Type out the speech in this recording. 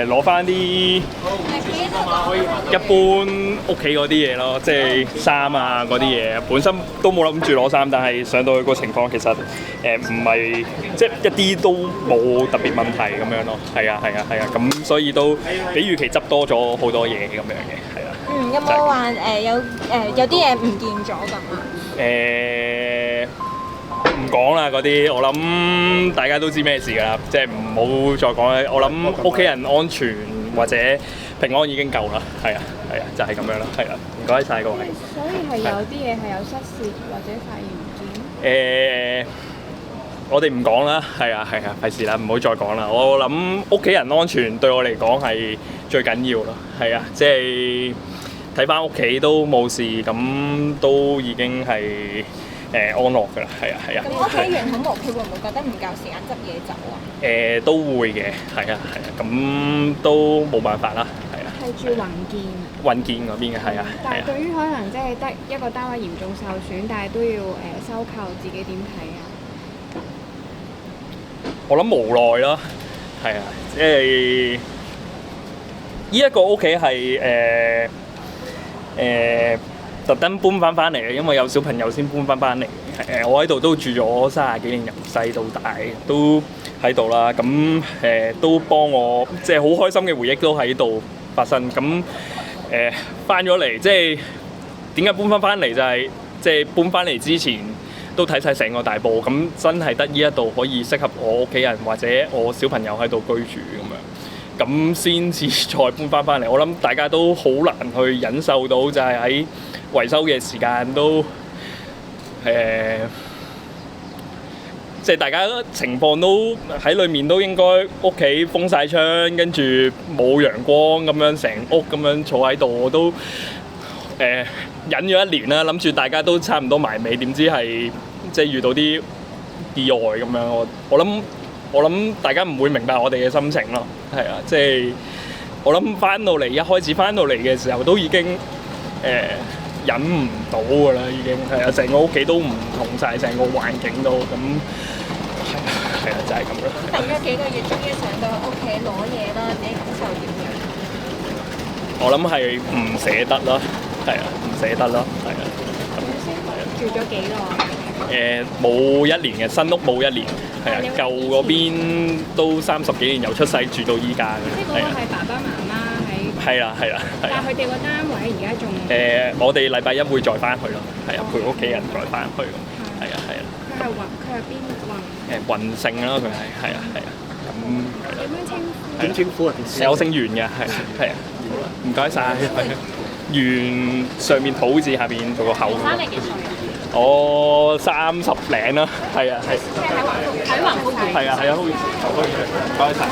攞翻啲一般屋企嗰啲嘢咯，即係衫啊嗰啲嘢。本身都冇諗住攞衫，但係上到去個情況其實唔係即係一啲都冇特別問題咁樣咯。係啊，咁所以都比預期執多咗好多嘢咁樣嘅，係啊。有冇話有啲嘢唔見咗咁啊？唔講啦嗰啲，我諗大家都知咩事㗎啦，即係唔好再講啦。我諗屋企人安全或者平安已經夠啦，係啊，就係咁樣啦，係啦，唔該晒各位。所以係有啲嘢係有失竊或者發現唔見。我哋唔講啦，係啊，費事啦，唔好再講啦。我諗屋企人安全對我嚟講係最緊要咯，係啊，即係睇翻屋企都冇事，咁都已經係安樂㗎啦，係啊。咁屋企人好無，佢會唔會覺得唔夠時間執嘢走啊？都會嘅，係啊，咁都冇辦法啦，係啊。係住雲建嗰邊嘅，係啊。但係對於可能即係得一個單位嚴重受損，但係都要收購，自己點睇啊？我諗無奈咯，係啊，即係呢一個屋企係特登搬翻嚟嘅，因為有小朋友先搬翻嚟。我喺度都住咗30幾年，由細到大都喺度啦。咁都幫我，即係好開心嘅回憶都喺度發生。咁翻咗嚟，即係點解搬翻嚟就係即係搬翻嚟之前都睇晒成個大埔，咁真係得呢一度可以適合我屋企人或者我小朋友喺度居住咁樣，咁先至再搬翻嚟。我諗大家都好難去忍受到，就係喺維修嘅時間都即係大家情況都喺裏面都應該屋企封晒窗，跟住冇陽光咁樣，成屋咁樣坐喺度，我都忍咗1年啦，諗住大家都差唔多埋尾，點知係即係遇到啲意外咁樣。我諗大家唔會明白我哋嘅心情咯，係啊，即係我諗一開始翻到嚟嘅時候都已經忍唔到㗎啦，已經係啊，成個屋企都唔同晒，成個環境都咁係啊，就係咁啦。等咗幾個月，終於上到屋企攞嘢啦，你感受點樣？我諗係唔捨得咯，係啊，唔捨得咯，係啊。住咗幾耐？冇1年嘅，新屋冇1年，係啊，舊嗰邊都30幾年，由出世住到依家嘅。即係嗰個係爸爸媽媽喺。係啦。但係佢哋個單位而家仲。我哋禮拜1會再翻去咯，係啊，陪屋企人再翻去咁。係啊。佢係邊運？運勝啦，佢係啊。咁點樣稱呼？點稱呼啊？我姓袁嘅，係啊。唔該晒，袁上面土字，下邊做個口。翻嚟幾歲？我30零啦，係啊。即係喺橫幅。係啊，唔該晒。